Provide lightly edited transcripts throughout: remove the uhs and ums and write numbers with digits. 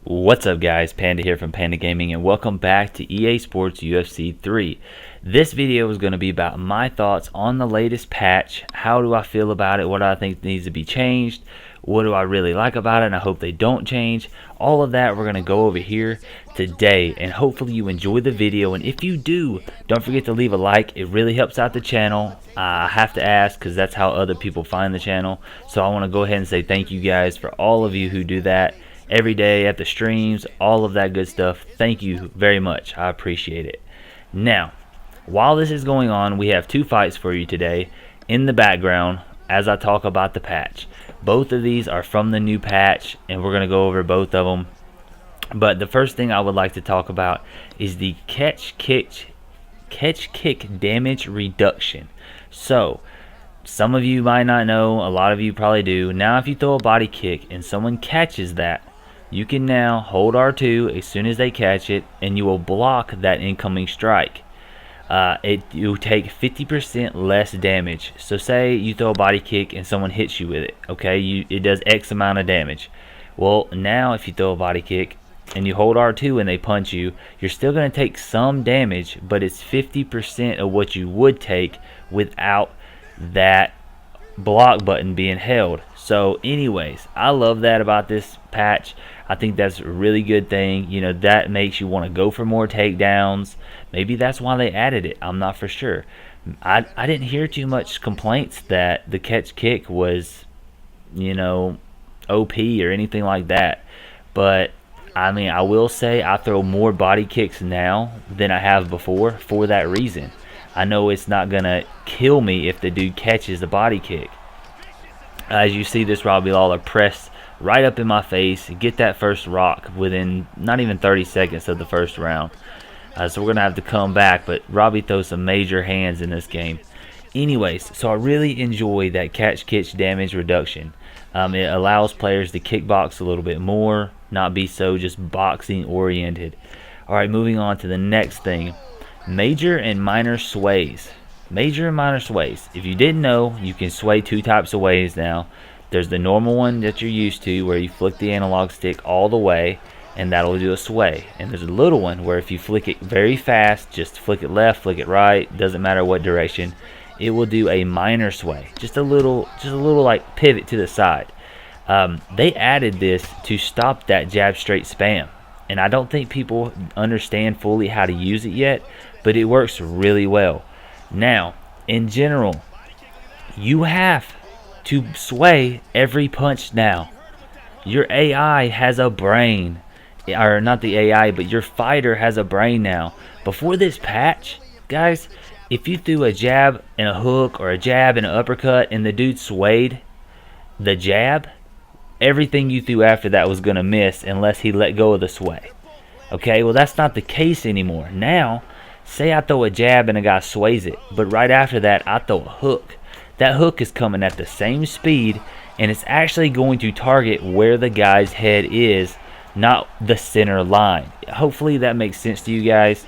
What's up guys, Panda here from Panda Gaming, and welcome back to EA Sports UFC 3. This video is going to be about my thoughts on the latest patch. How do I feel about it? What do I think needs to be changed? What do I really like about it, and I hope they don't change? All of that we're going to go over here today, and hopefully you enjoy the video. And if you do, don't forget to leave a like. It really helps out the channel. I have to ask because that's how other people find the channel. So I want to go ahead and say thank you guys for all of you who do that every day at the streams, all of that good stuff. Thank you very much. I appreciate it. Now, while this is going on, we have two fights for you today in the background as I talk about the patch. Both of these are from the new patch, and we're going to go over both of them. But the first thing I would like to talk about is the catch kick damage reduction. So, some of you might not know, a lot of you probably do. Now if you throw a body kick and someone catches that, you can now hold R2 as soon as they catch it, and you will block that incoming strike. You take 50% less damage. So say you throw a body kick and someone hits you with it. Okay, it does X amount of damage. Well, now if you throw a body kick and you hold R2 and they punch you, you're still going to take some damage, but it's 50% of what you would take without that block button being held. So anyways, I love that about this patch. I think that's a really good thing. You know, that makes you want to go for more takedowns. Maybe that's why they added it. I'm not for sure. I didn't hear too much complaints that the catch kick was, you know, OP or anything like that. But I mean, I will say I throw more body kicks now than I have before for that reason. I know it's not going to kill me if the dude catches the body kick. As you see, this Robbie Lawler pressed right up in my face, get that first rock within not even 30 seconds of the first round. So we're going to have to come back, but Robbie throws some major hands in this game. Anyways, so I really enjoy that catch kick damage reduction. It allows players to kickbox a little bit more, not be so just boxing oriented. Alright, moving on to the next thing. Major and minor sways. Major and minor sways. If you didn't know, you can sway two types of ways now. There's the normal one that you're used to, where you flick the analog stick all the way, and that'll do a sway. And there's a little one where if you flick it very fast, just flick it left, flick it right, doesn't matter what direction, it will do a minor sway. Just a little like pivot to the side. They added this to stop that jab straight spam. And I don't think people understand fully how to use it yet, but it works really well. Now, in general, you have to sway every punch now. Your AI has a brain. Or not the AI, but your fighter has a brain now. Before this patch, guys, if you threw a jab and a hook or a jab and an uppercut and the dude swayed the jab, everything you threw after that was going to miss unless he let go of the sway. Okay, well that's not the case anymore. Now, say I throw a jab and a guy sways it, but right after that I throw a hook. That hook is coming at the same speed, and it's actually going to target where the guy's head is, not the center line. Hopefully that makes sense to you guys.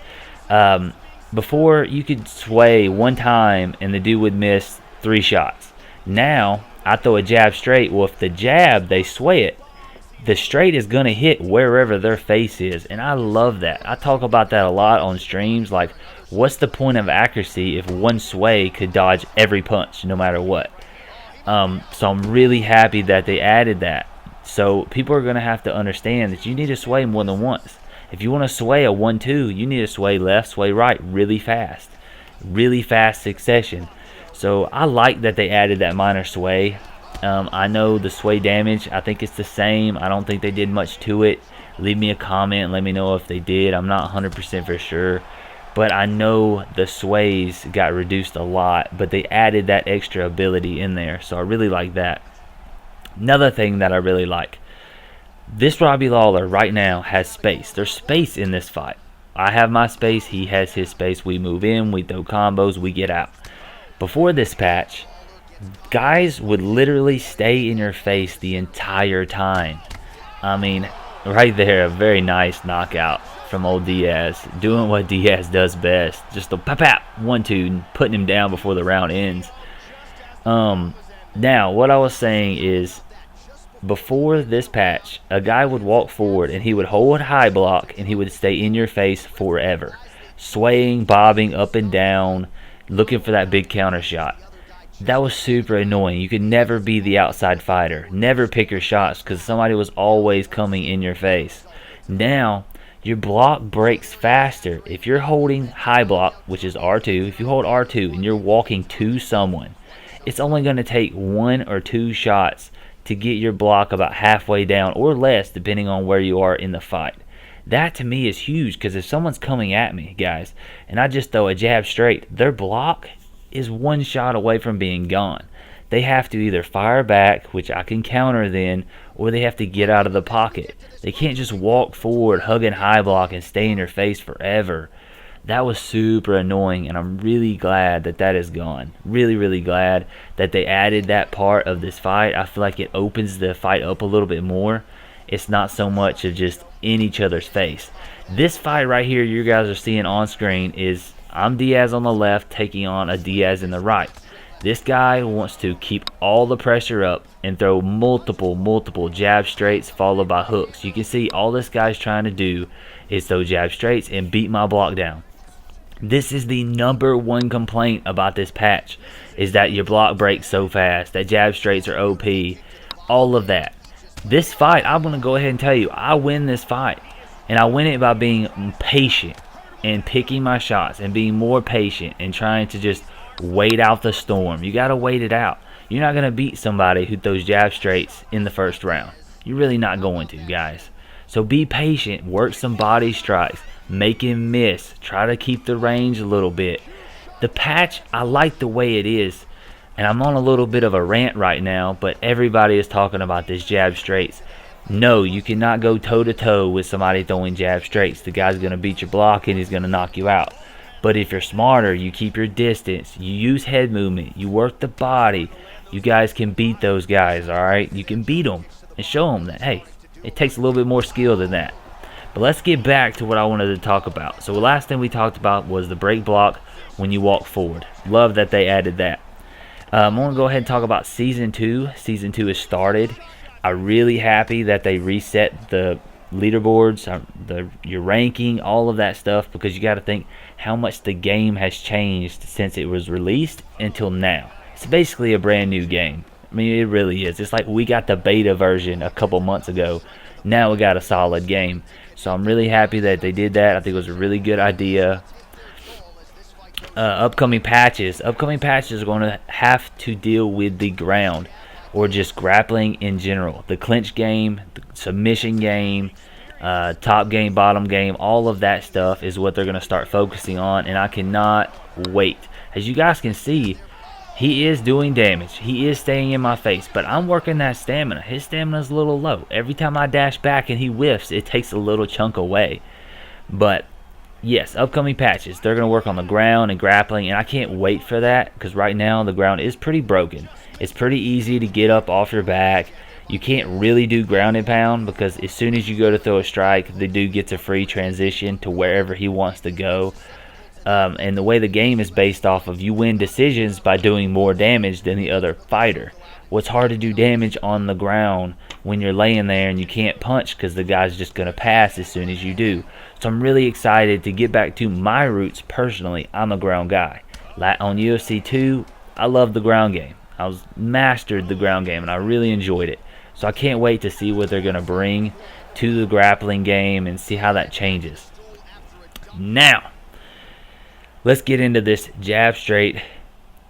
Before, you could sway one time and the dude would miss 3 shots. Now, I throw a jab straight. Well, if the jab, they sway it, the straight is going to hit wherever their face is, and I love that. I talk about that a lot on streams, like, what's the point of accuracy if one sway could dodge every punch no matter what? So I'm really happy that they added that. So people are going to have to understand that you need to sway more than once. If you want to sway a 1-2, you need to sway left, sway right really fast succession. So I like that they added that minor sway. I know the sway damage, I think it's the same. I don't think they did much to it. Leave me a comment and let me know if they did. I'm not 100% for sure. But I know the sways got reduced a lot, but they added that extra ability in there. So I really like that. Another thing that I really like. This Robbie Lawler right now has space. There's space in this fight. I have my space. He has his space. We move in. We throw combos. We get out. Before this patch, guys would literally stay in your face the entire time. I mean, right there, a very nice knockout from old Diaz, doing what Diaz does best, just a pap 1-2, putting him down before the round ends. Now what I was saying is, before this patch, a guy would walk forward and he would hold high block and he would stay in your face forever, swaying, bobbing up and down, looking for that big counter shot. That was super annoying. You could never be the outside fighter, never pick your shots because somebody was always coming in your face. Now, your block breaks faster. If you're holding high block, which is R2, if you hold R2 and you're walking to someone, it's only going to take 1 or 2 shots to get your block about halfway down or less, depending on where you are in the fight. That to me is huge, because if someone's coming at me, guys, and I just throw a jab straight, their block is 1 shot away from being gone. They have to either fire back, which I can counter then, or they have to get out of the pocket. They can't just walk forward, hugging high block, and stay in your face forever. That was super annoying, and I'm really glad that that is gone. Really, really glad that they added that part of this fight. I feel like it opens the fight up a little bit more. It's not so much of just in each other's face. This fight right here you guys are seeing on screen is I'm Diaz on the left taking on a Diaz in the right. This guy wants to keep all the pressure up and throw multiple jab straights followed by hooks. You can see all this guy's trying to do is throw jab straights and beat my block down. This is the #1 complaint about this patch, is that your block breaks so fast, that jab straights are OP, all of that. This fight, I'm going to go ahead and tell you, I win this fight. And I win it by being patient and picking my shots and being more patient and trying to just wait out the storm. You got to wait it out. You're not going to beat somebody who throws jab straights in the first round. You're really not going to, guys. So be patient, work some body strikes, make him miss, try to keep the range a little bit. The patch, I like the way it is, and I'm on a little bit of a rant right now, but everybody is talking about this jab straights. No, you cannot go toe-to-toe with somebody throwing jab straights. The guy's going to beat your block and he's going to knock you out. But if you're smarter, you keep your distance, you use head movement, you work the body, you guys can beat those guys, alright? You can beat them and show them that, hey, it takes a little bit more skill than that. But let's get back to what I wanted to talk about. So the last thing we talked about was the break block when you walk forward. Love that they added that. I'm going to go ahead and talk about Season 2. Season 2 has started. I'm really happy that they reset the leaderboards, your ranking, all of that stuff, because you got to think how much the game has changed since it was released until now. It's basically a brand new game. I mean, it really is. It's like we got the beta version a couple months ago. Now we got a solid game. So I'm really happy that they did that. I think it was a really good idea. Upcoming patches. Upcoming patches are going to have to deal with the ground or just grappling in general. The clinch game, the submission game, top game, bottom game, all of that stuff is what they're going to start focusing on, and I cannot wait. As you guys can see, he is doing damage. He is staying in my face, but I'm working that stamina. His stamina is a little low. Every time I dash back and he whiffs, it takes a little chunk away. But yes, upcoming patches, they're going to work on the ground and grappling, and I can't wait for that, because right now the ground is pretty broken. It's pretty easy to get up off your back. You can't really do ground and pound, because as soon as you go to throw a strike, the dude gets a free transition to wherever he wants to go. And the way the game is based off of, you win decisions by doing more damage than the other fighter. What's hard to do damage on the ground when you're laying there and you can't punch, because the guy's just going to pass as soon as you do. So I'm really excited to get back to my roots personally. I'm a ground guy. On UFC 2, I love the ground game. I was mastered the ground game and I really enjoyed it. So I can't wait to see what they're going to bring to the grappling game and see how that changes. Now, let's get into this jab straight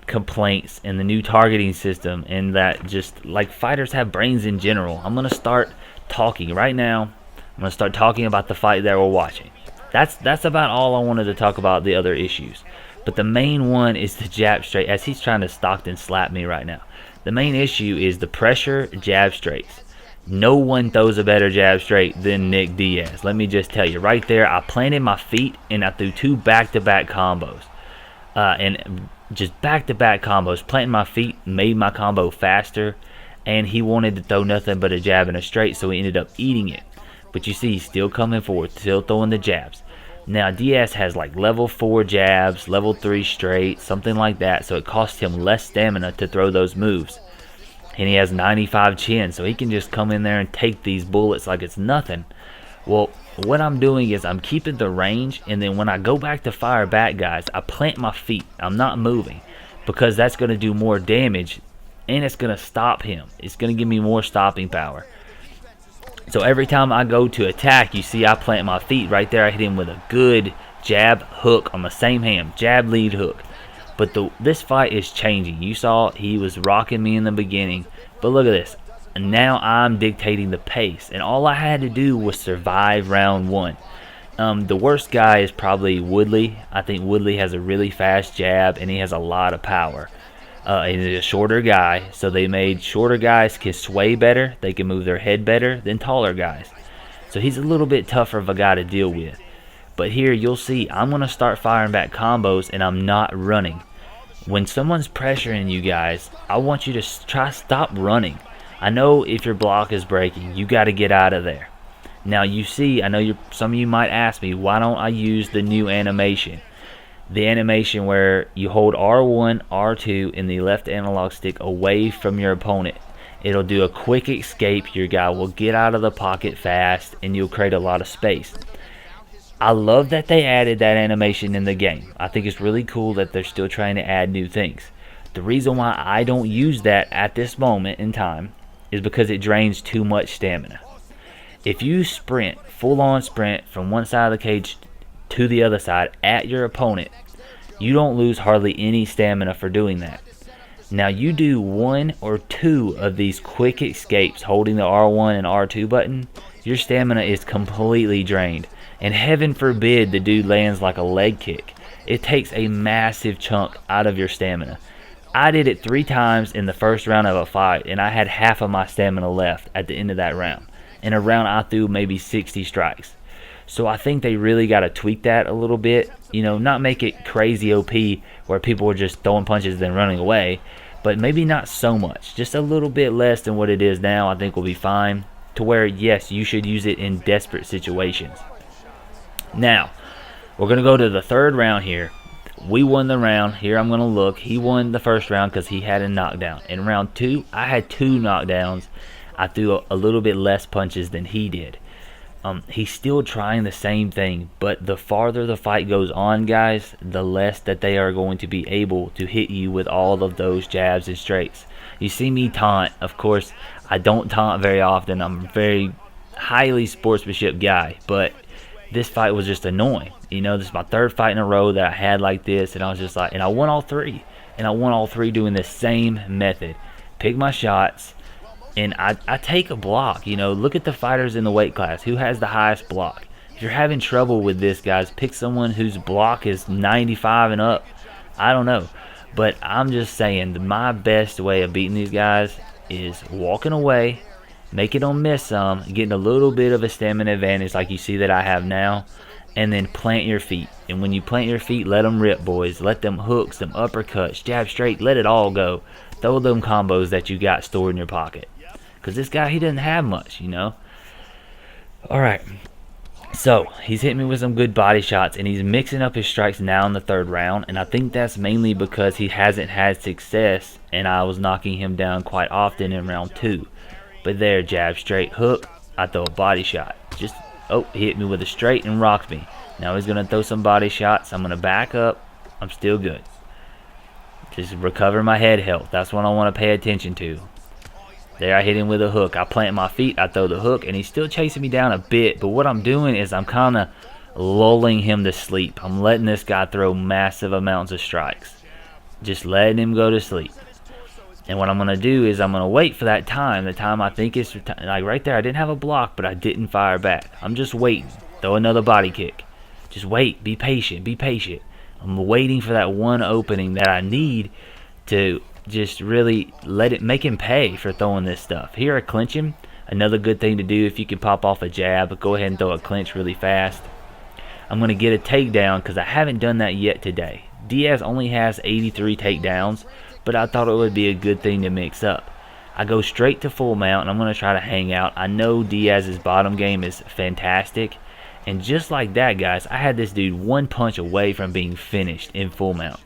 complaints and the new targeting system, and that just like fighters have brains in general. I'm going to start talking right now. I'm going to start talking about the fight that we're watching. That's about all I wanted to talk about, the other issues. But the main one is the jab straight, as he's trying to Stockton slap me right now. The main issue is the pressure jab straights. No one throws a better jab straight than Nick Diaz. Let me just tell you. Right there, I planted my feet and I threw 2 back-to-back combos. And just back-to-back combos. Planting my feet made my combo faster. And he wanted to throw nothing but a jab and a straight, so he ended up eating it. But you see, he's still coming forward, still throwing the jabs. Now, Diaz has like level 4 jabs, level 3 straight, something like that. So it costs him less stamina to throw those moves. and he has 95 chin, so he can just come in there and take these bullets like it's nothing. Well, what I'm doing is I'm keeping the range, and then when I go back to fire back, guys, I plant my feet. I'm not moving, because that's going to do more damage, and it's going to stop him. It's going to give me more stopping power. So every time I go to attack, you see I plant my feet right there. I hit him with a good jab hook on the same hand, jab lead hook. But this fight is changing. You saw he was rocking me in the beginning, but look at this. Now I'm dictating the pace, and all I had to do was survive round 1. The worst guy is probably Woodley. I think Woodley has a really fast jab, and he has a lot of power. And he's a shorter guy, so they made shorter guys can sway better. They can move their head better than taller guys. So he's a little bit tougher of a guy to deal with. But here you'll see I'm going to start firing back combos, and I'm not running. When someone's pressuring you guys, I want you to stop running. I know if your block is breaking, you got to get out of there. Now you see, I know some of you might ask me, why don't I use the new animation? The animation where you hold R1, R2, and the left analog stick away from your opponent. It'll do a quick escape. Your guy will get out of the pocket fast, and you'll create a lot of space. I love that they added that animation in the game. I think it's really cool that they're still trying to add new things. The reason why I don't use that at this moment in time is because it drains too much stamina. If you sprint, full-on sprint from one side of the cage to the other side at your opponent, you don't lose hardly any stamina for doing that. Now you do 1 or 2 of these quick escapes holding the R1 and R2 button, your stamina is completely drained. And heaven forbid the dude lands like a leg kick. It takes a massive chunk out of your stamina. I did it 3 times in the first round of a fight, and I had half of my stamina left at the end of that round. In a round I threw maybe 60 strikes. So I think they really got to tweak that a little bit. You know, not make it crazy OP where people are just throwing punches and running away. But maybe not so much. Just a little bit less than what it is now, I think will be fine. To where, yes, you should use it in desperate situations. Now, we're going to go to the 3rd round here. We won the round. Here I'm going to look. He won the first round because he had a knockdown. In round 2, I had 2 knockdowns. I threw a little bit less punches than he did. He's still trying the same thing, but the farther the fight goes on, guys, the less that they are going to be able to hit you with all of those jabs and straights. You see me taunt. Of course, I don't taunt very often. I'm a very highly sportsmanship guy, but this fight was just annoying. You know, this is my 3rd fight in a row that I had like this, and I was just like, and I won all 3. And I won all 3 doing the same method. Pick my shots, and I take a block. You know, look at the fighters in the weight class. Who has the highest block? If you're having trouble with this, guys, pick someone whose block is 95 and up. I don't know. But I'm just saying, my best way of beating these guys is walking away, making them miss some, getting a little bit of a stamina advantage like you see that I have now, and then plant your feet. And when you plant your feet, let them rip, boys. Let them hooks, them uppercuts, jab straight, let it all go. Throw them combos that you got stored in your pocket. Because this guy, he doesn't have much, you know. Alright. So, he's hitting me with some good body shots, and he's mixing up his strikes now in the 3rd round. And I think that's mainly because he hasn't had success, and I was knocking him down quite often in round 2. But there, jab straight hook, I throw a body shot. Just, oh, he hit me with a straight and rocked me. Now he's going to throw some body shots. I'm going to back up. I'm still good. Just recover my head health. That's what I want to pay attention to. There, I hit him with a hook. I plant my feet. I throw the hook, and he's still chasing me down a bit. But what I'm doing is I'm kind of lulling him to sleep. I'm letting this guy throw massive amounts of strikes. Just letting him go to sleep. And what I'm going to do is I'm going to wait for that time. The time I think is, like right there, I didn't have a block, but I didn't fire back. I'm just waiting. Throw another body kick. Just wait. Be patient. Be patient. I'm waiting for that one opening that I need to just really make him pay for throwing this stuff. Here I clinch him. Another good thing to do if you can pop off a jab, go ahead and throw a clinch really fast. I'm going to get a takedown because I haven't done that yet today. Diaz only has 83 takedowns, but I thought it would be a good thing to mix up. I go straight to full mount, and I'm going to try to hang out. I know Diaz's bottom game is fantastic, and just like that, guys, I had this dude one punch away from being finished in full mount.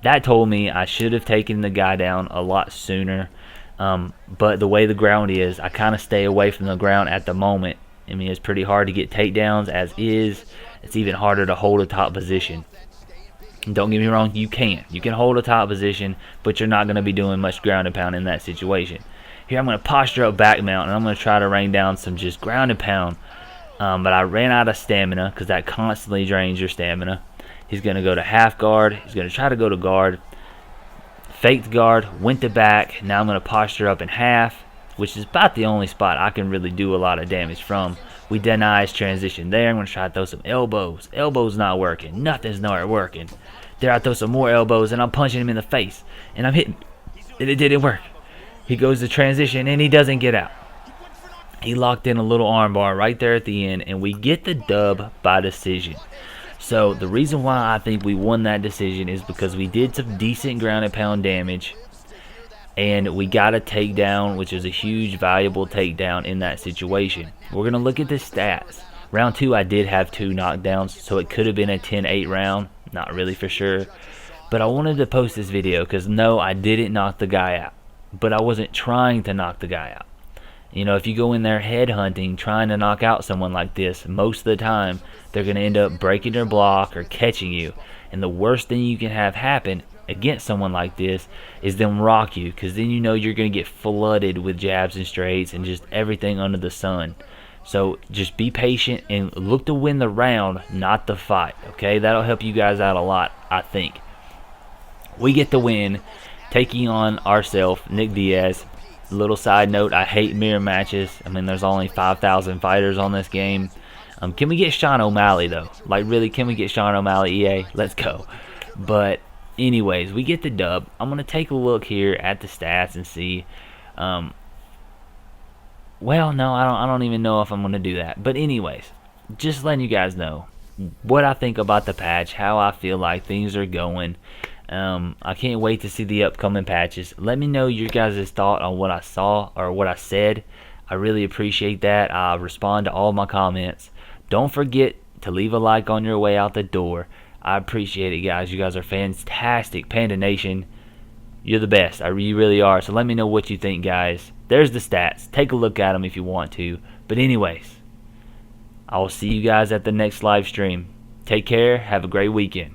That told me I should have taken the guy down a lot sooner. But the way the ground is, I kind of stay away from the ground at the moment. I mean, it's pretty hard to get takedowns as is. It's even harder to hold a top position. And don't get me wrong, you can hold a top position, but you're not going to be doing much ground and pound in that situation. Here I'm going to posture up back mount, and I'm going to try to rain down some just ground and pound. But I ran out of stamina because that constantly drains your stamina. He's going to go to half guard. He's going to try to go to guard. Faked guard, went to back. Now I'm going to posture up in half, which is about the only spot I can really do a lot of damage from. We deny his transition there. I'm going to try to throw some elbows. Elbows not working. Nothing's not working. There I throw some more elbows, and I'm punching him in the face. And I'm hitting. And it didn't work. He goes to transition, and he doesn't get out. He locked in a little armbar right there at the end, and we get the dub by decision. So the reason why I think we won that decision is because we did some decent ground and pound damage, and we got a takedown, which is a huge, valuable takedown in that situation. We're going to look at the stats. Round 2, I did have 2 knockdowns, so it could have been a 10-8 round. Not really for sure. But I wanted to post this video because, no, I didn't knock the guy out. But I wasn't trying to knock the guy out. You know, if you go in there headhunting, trying to knock out someone like this, most of the time, they're going to end up breaking their block or catching you. And the worst thing you can have happen against someone like this is them rock you, because then you know you're going to get flooded with jabs and straights and just everything under the sun. So just be patient and look to win the round, not the fight. Okay, that'll help you guys out a lot, I think. We get the win, taking on ourselves, Nick Diaz. Little side note, I hate mirror matches. I mean, there's only 5,000 fighters on this game. Can we get Sean O'Malley, though? Like, really, can we get Sean O'Malley, EA? Let's go. But anyways, we get the dub. I'm going to take a look here at the stats and see. Well, no, I don't even know if I'm going to do that. But anyways, just letting you guys know what I think about the patch, how I feel like things are going. I can't wait to see the upcoming patches. Let me know your guys' thought on what I saw or what I said. I really appreciate that. I respond to all my comments. Don't forget to leave a like on your way out the door. I appreciate it, guys. You guys are fantastic. Panda Nation, you're the best. You really are. So let me know what you think, guys. There's the stats. Take a look at them if you want to. But anyways, I will see you guys at the next live stream. Take care. Have a great weekend.